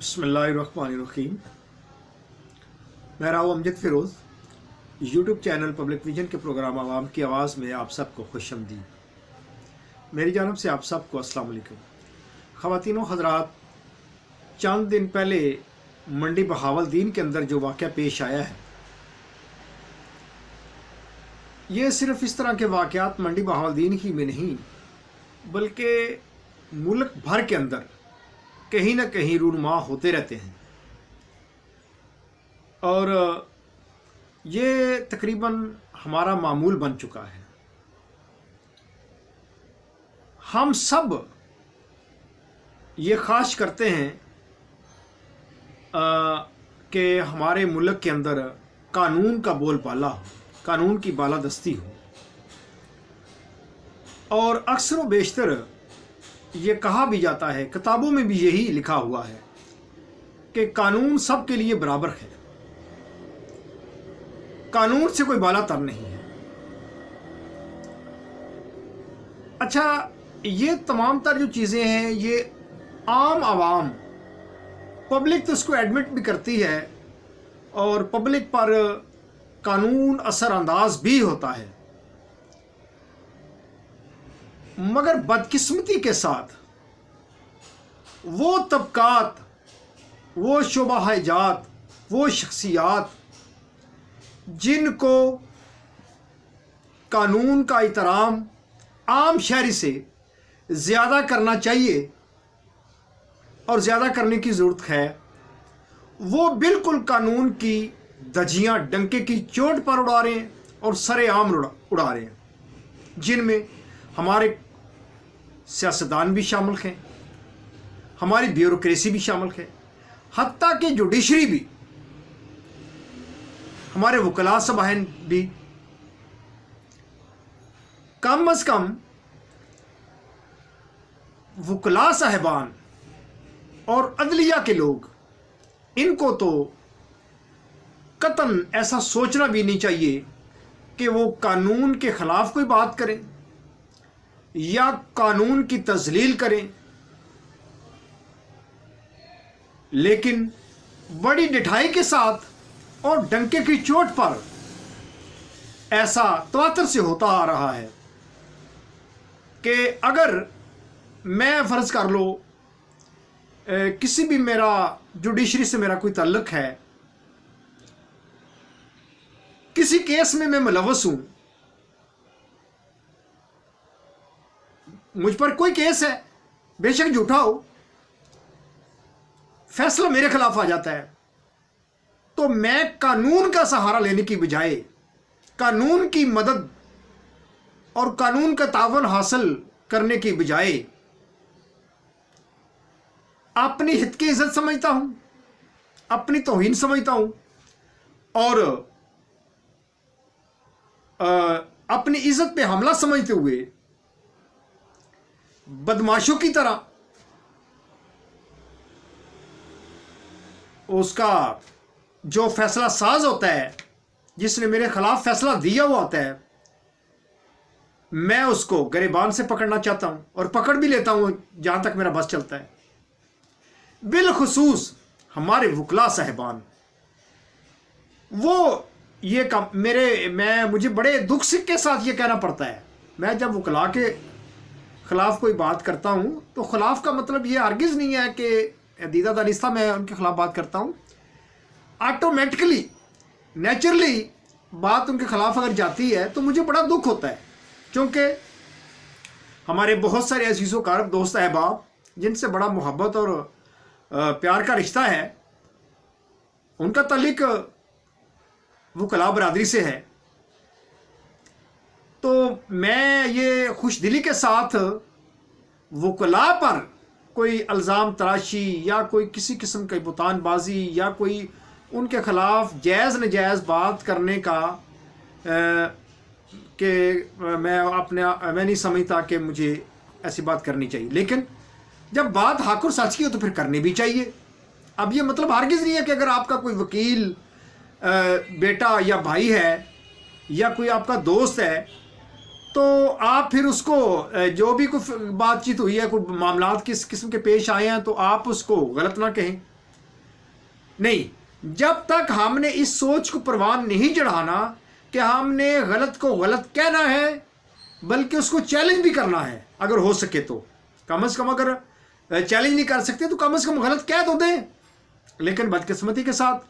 बिस्मिल्लाहिर्रहमानिर्रहीम। मैं Rao Amjad Feroz, YouTube channel Public Vision के प्रोग्राम आवाम की आवाज़ में आप सबको खुशआमदीद। मेरी जानब से आप सबको अस्सलाम वालेकुम। ख़वातीन व हज़रात, चंद दिन पहले मंडी बहावलदीन के अंदर जो वाक़या पेश आया है, ये सिर्फ़ इस तरह के वाक़यात मंडी बहावलदीन ही में नहीं बल्कि मुल्क भर के अंदर कहीं ना कहीं रूनुमा होते रहते हैं और ये तकरीबन हमारा मामूल बन चुका है। हम सब ये ख्वाहिश करते हैं कि हमारे मुल्क के अंदर कानून का बोलबाला हो, कानून की बालादस्ती हो, और अक्सर व बेशतर ये कहा भी जाता है, किताबों में भी यही लिखा हुआ है कि कानून सबके लिए बराबर है, कानून से कोई बाला तर नहीं है। अच्छा, ये तमाम तर जो चीज़ें हैं ये आम आवाम पब्लिक तो इसको एडमिट भी करती है और पब्लिक पर कानून असरअंदाज भी होता है, मगर बदकिस्मती के साथ वो तबकात, वो शोबाहजात, वो शख्सियात जिनको कानून का एहतराम आम शहरी से ज़्यादा करना चाहिए और ज़्यादा करने की ज़रूरत है, वो बिल्कुल कानून की धज्जियाँ डंके की चोट पर उड़ा रहे हैं और सरेआम उड़ा रहे हैं, जिनमें हमारे सियासतदान भी शामिल हैं, हमारी ब्यूरोक्रेसी भी शामिल है, हत्ता कि जुडिशरी भी, हमारे वकला सबाहन भी। कम अज़ कम वकला साहबान और अदलिया के लोग, इनको तो कतन ऐसा सोचना भी नहीं चाहिए कि वो कानून के ख़िलाफ़ कोई बात करें या कानून की तज़लील करें, लेकिन बड़ी डिठाई के साथ और डंके की चोट पर ऐसा तवातर से होता आ रहा है कि अगर मैं फ़र्ज़ कर लो किसी भी मेरा जुडिशरी से मेरा कोई ताल्लुक़ है, किसी केस में मैं मुलव्वस हूँ, मुझ पर कोई केस है, बेशक झूठा हो, फैसला मेरे खिलाफ आ जाता है, तो मैं कानून का सहारा लेने की बजाय कानून की मदद और कानून का तावन हासिल करने की बजाय अपनी हित की इज्जत समझता हूं, अपनी तौहीन समझता हूं और अपनी इज्जत पे हमला समझते हुए बदमाशों की तरह उसका जो फैसला साज होता है, जिसने मेरे खिलाफ फैसला दिया हुआ होता है, मैं उसको गिरबान से पकड़ना चाहता हूं और पकड़ भी लेता हूं जहां तक मेरा बस चलता है। बिलखुसूस हमारे वकला साहबान, वो ये काम मुझे बड़े दुख के साथ ये कहना पड़ता है, मैं जब वकला के ख़िलाफ़ कोई बात करता हूँ तो ख़िलाफ़ का मतलब ये हरगिज़ नहीं है कि दीदा दानिस्ता मैं उनके ख़िलाफ़ बात करता हूँ। ऑटोमेटिकली नेचुरली बात उनके ख़िलाफ़ अगर जाती है तो मुझे बड़ा दुख होता है, क्योंकि हमारे बहुत सारे अज़ीज़ो कारब दोस्त अहबाब जिनसे बड़ा मोहब्बत और प्यार का रिश्ता है, उनका ताल्लुक़ वकला बरादरी से है। तो मैं ये खुश दिली के साथ वकला पर कोई इल्ज़ाम तराशी या कोई किसी किस्म की बुतानबाजी या कोई उनके ख़िलाफ़ जायज़ नजायज़ बात करने का कि मैं नहीं समझता कि मुझे ऐसी बात करनी चाहिए, लेकिन जब बात हक और सच की हो तो फिर करनी भी चाहिए। अब ये मतलब हरगिज़ नहीं है कि अगर आपका कोई वकील बेटा या भाई है या कोई आपका दोस्त है तो आप फिर उसको जो भी कोई बातचीत हुई है, कोई मामलात किस किस्म के पेश आए हैं, तो आप उसको गलत ना कहें, नहीं, जब तक हमने इस सोच को परवान नहीं चढ़ाना कि हमने गलत को गलत कहना है, बल्कि उसको चैलेंज भी करना है अगर हो सके तो। कम से कम अगर चैलेंज नहीं कर सकते तो कम से कम गलत कह तो दें। लेकिन बदकिस्मती के साथ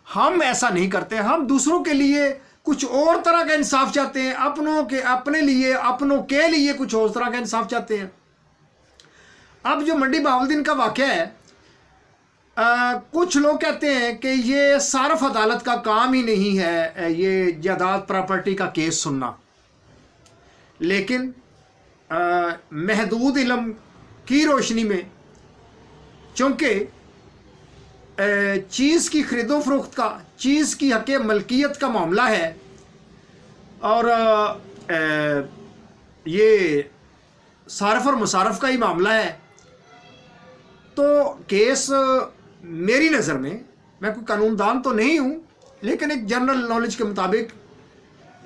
हम ऐसा नहीं करते। हम दूसरों के लिए कुछ और तरह का इंसाफ चाहते हैं, अपने लिए, अपनों के लिए कुछ और तरह का इंसाफ चाहते हैं। अब जो मंडी बहाउद्दीन का वाक़या है, कुछ लोग कहते हैं कि ये सारफ अदालत का काम ही नहीं है ये जायदाद प्रॉपर्टी का केस सुनना। लेकिन महदूद इल्म की रोशनी में, चूँकि चीज़ की खरीदो फरोख्त का, चीज़ की हक़ मलकियत का मामला है और ये सारफ और मुसारफ का ही मामला है, तो केस मेरी नज़र में, मैं कोई कानूनदान तो नहीं हूँ, लेकिन एक जनरल नॉलेज के मुताबिक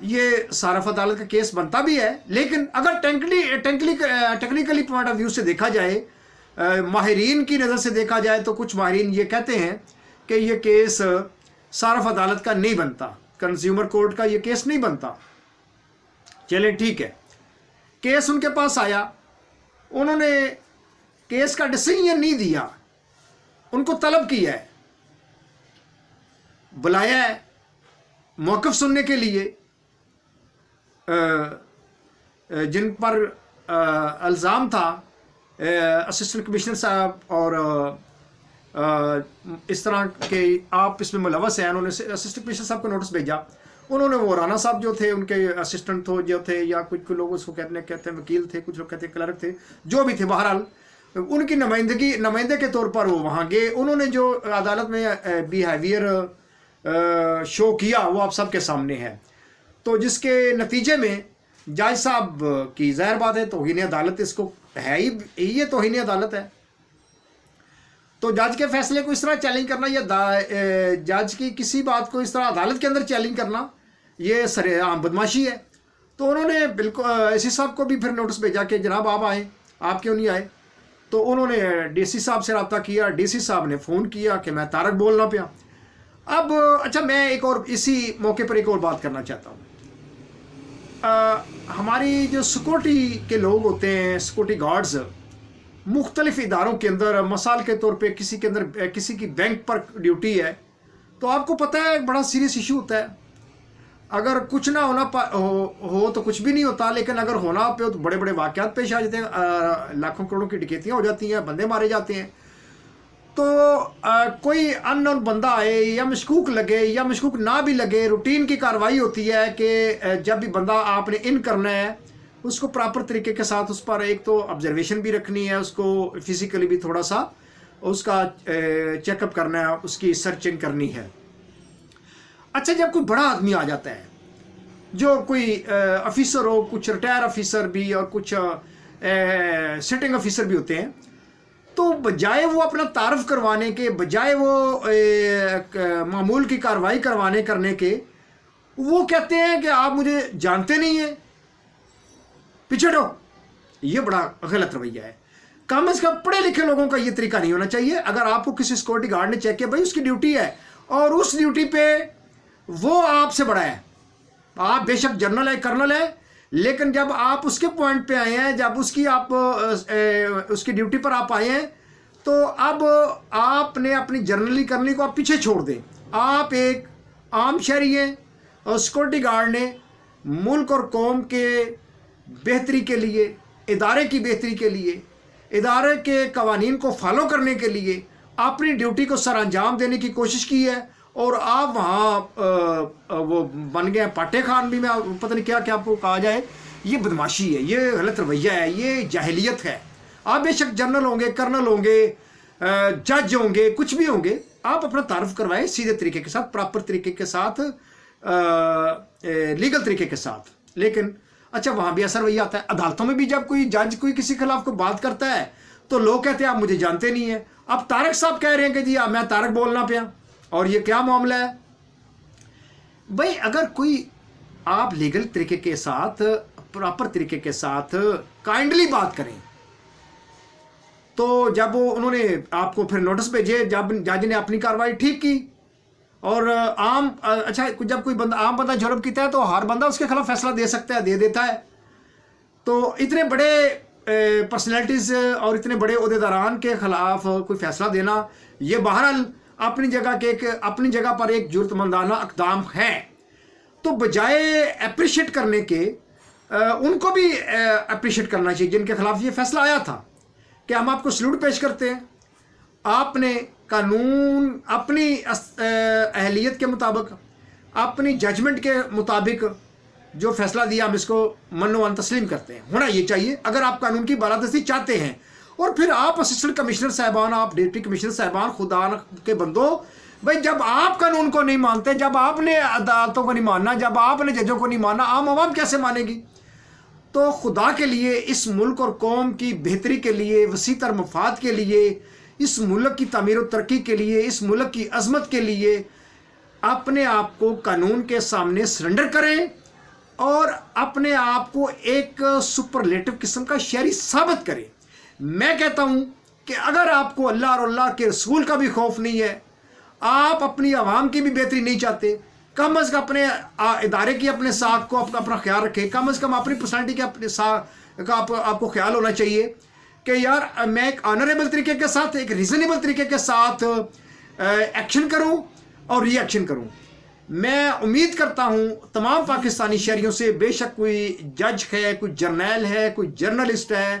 ये सारफ अदालत का केस बनता भी है। लेकिन अगर टेक्निकली पॉइंट ऑफ व्यू से देखा जाए, माहिरीन की नज़र से देखा जाए, तो कुछ माहिरीन ये कहते हैं कि ये केस सारफ अदालत का नहीं बनता, कंज्यूमर कोर्ट का ये केस नहीं बनता। चलें ठीक है, केस उनके पास आया, उन्होंने केस का डिसीजन नहीं दिया, उनको तलब किया है, बुलाया है मौक़िफ़ सुनने के लिए, जिन पर इल्ज़ाम था असिस्टेंट कमिश्नर साहब और इस तरह के आप इसमें मुलव्वस हैं। उन्होंने असिस्टेंट कमिश्नर साहब को नोटिस भेजा। उन्होंने वो राना साहब जो थे, उनके असिस्टेंट जो थे, या कुछ लोग उसको कहते हैं वकील थे, कुछ लोग कहते हैं क्लर्क थे, जो भी थे, बहरहाल उनकी नुमाइंदे के तौर पर वो वहाँ गए। उन्होंने जो अदालत में बिहेवियर शो किया वो आप सबके सामने है। तो जिसके नतीजे में जज साहब की ज़ाहिर बात है तौहीन अदालत इसको है ही, ये तौहीन अदालत है। तो जज के फैसले को इस तरह चैलेंज करना, या जज की किसी बात को इस तरह अदालत के अंदर चैलेंज करना, ये सरेआम बदमाशी है। तो उन्होंने बिल्कुल एसी साहब को भी फिर नोटिस भेजा कि जनाब आप आए, आप क्यों नहीं आए। तो उन्होंने डीसी साहब से रब्ता किया, डीसी साहब ने फ़ोन किया कि मैं तारक बोलना पिया। अब अच्छा, मैं एक और इसी मौके पर एक और बात करना चाहता हूँ। हमारी जो सिक्योरिटी के लोग होते हैं, सिक्योरिटी गार्ड्स, मुख्तलिफ इदारों के अंदर, मिसाल के तौर पे किसी के अंदर किसी की बैंक पर ड्यूटी है, तो आपको पता है एक बड़ा सीरियस इशू होता है। अगर कुछ ना होना हो तो कुछ भी नहीं होता, लेकिन अगर होना पे तो बड़े बड़े वाक़यात पेश आ जाते हैं, लाखों करोड़ों की डकैतियाँ हो जाती हैं, बंदे मारे जाते हैं। तो कोई अननोन बंदा आए या मशकूक लगे या मशकूक ना भी लगे, रूटीन की कार्रवाई होती है कि जब भी बंदा आपने इन करना है उसको प्रॉपर तरीके के साथ उस पर एक तो ऑब्जर्वेशन भी रखनी है, उसको फिज़िकली भी थोड़ा सा उसका चेकअप करना है, उसकी सर्चिंग करनी है। अच्छा, जब कोई बड़ा आदमी आ जाता है, जो कोई ऑफिसर हो, कुछ रिटायर ऑफिसर भी और कुछ सिटिंग ऑफिसर भी होते हैं, तो बजाय वो अपना तारफ़ करवाने के, बजाय वो मामूल की कार्रवाई करने के, वो कहते हैं कि आप मुझे जानते नहीं हैं, पीछे हटो। ये बड़ा गलत रवैया है। कम से कम पढ़े लिखे लोगों का ये तरीका नहीं होना चाहिए। अगर आपको किसी सिक्योरिटी गार्ड ने चेक किया, भाई उसकी ड्यूटी है और उस ड्यूटी पे वो आपसे बड़ा है, आप बेशक जनरल है, कर्नल है, लेकिन जब आप उसके पॉइंट पे आए हैं, जब उसकी ड्यूटी पर आप आए हैं, तो अब आपने अपनी जर्नली करने को आप पीछे छोड़ दें। आप एक आम शहरी हैं और सिक्योरिटी गार्ड ने मुल्क और कौम के बेहतरी के लिए, इदारे की बेहतरी के लिए, इदारे के कवानीन को फॉलो करने के लिए अपनी ड्यूटी को सर अंजाम देने की कोशिश की है, और आप वहाँ वो बन गए पाटे खान भी, मैं पता नहीं क्या क्या आपको कहा जाए। ये बदमाशी है, ये गलत रवैया है, ये जाहिलियत है। आप बेशक जनरल होंगे, कर्नल होंगे, जज होंगे, कुछ भी होंगे, आप अपना तारफ़ करवाएं सीधे तरीके के साथ, प्रॉपर तरीके के साथ, लीगल तरीके के साथ। लेकिन अच्छा, वहाँ भी ऐसा रवैया आता है। अदालतों में भी जब कोई जज कोई किसी के खिलाफ कोई बात करता है तो लोग कहते हैं आप मुझे जानते नहीं हैं। अब तारक साहब कह रहे हैं कि जी मैं तारक बोलना पिया, और ये क्या मामला है भाई। अगर कोई आप लीगल तरीके के साथ, प्रॉपर तरीके के साथ काइंडली बात करें تو جب انہوں نے آپ کو پھر نوٹس بھیجے، جب جج نے اپنی کارروائی ٹھیک کی اور اچھا جب کوئی بندہ عام بندہ جرم کیتا ہے تو ہر بندہ اس کے خلاف فیصلہ دے سکتا ہے، دے دیتا ہے. تو اتنے بڑے پرسنالٹیز اور اتنے بڑے عہدیداران کے خلاف کوئی فیصلہ دینا یہ بہرحال اپنی جگہ کے اپنی جگہ پر ایک جرات مندانہ اقدام ہے. تو بجائے اپریشیٹ کرنے کے ان کو بھی اپریشیٹ کرنا چاہیے جن کے خلاف یہ فیصلہ آیا تھا کہ ہم آپ کو سلوٹ پیش کرتے ہیں. آپ نے قانون اپنی اہلیت کے مطابق، اپنی ججمنٹ کے مطابق جو فیصلہ دیا ہم اس کو منو ان تسلیم کرتے ہیں. ہونا یہ چاہیے اگر آپ قانون کی بالادستی چاہتے ہیں. اور پھر آپ اسسٹنٹ کمشنر صاحبان، آپ ڈپٹی کمشنر صاحبان، خدا کے بندوں، بھائی جب آپ قانون کو نہیں مانتے، جب آپ نے عدالتوں کو نہیں ماننا، جب آپ نے ججوں کو نہیں ماننا، عام عوام کیسے مانے گی؟ تو خدا کے لیے اس ملک اور قوم کی بہتری کے لیے، وسیع تر مفاد کے لیے، اس ملک کی تعمیر و ترقی کے لیے، اس ملک کی عظمت کے لیے اپنے آپ کو قانون کے سامنے سرنڈر کریں اور اپنے آپ کو ایک سپرلیٹو قسم کا شہری ثابت کریں. میں کہتا ہوں کہ اگر آپ کو اللہ اور اللہ کے رسول کا بھی خوف نہیں ہے، آپ اپنی عوام کی بھی بہتری نہیں چاہتے، کم از کم اپنے ادارے کی اپنے ساتھ کو اپنا خیال رکھیں. کم از کم اپنی پرسنالٹی کے اپنے ساتھ کا آپ کو خیال ہونا چاہیے کہ یار میں ایک آنریبل طریقے کے ساتھ، ایک ریزنیبل طریقے کے ساتھ ایکشن کروں اور ری ایکشن کروں. میں امید کرتا ہوں تمام پاکستانی شہریوں سے، بے شک کوئی جج ہے، کوئی جرنیل ہے، کوئی جرنلسٹ ہے،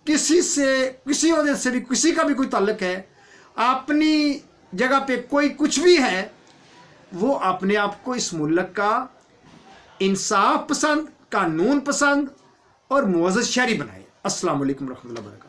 کسی سے، کسی عہدے سے بھی کسی کا بھی کوئی تعلق ہے، اپنی جگہ پہ کوئی کچھ بھی ہے، وہ اپنے آپ کو اس ملک کا انصاف پسند، قانون پسند اور معزز شہری بنائے. السلام علیکم ورحمۃ اللہ وبرکاتہ.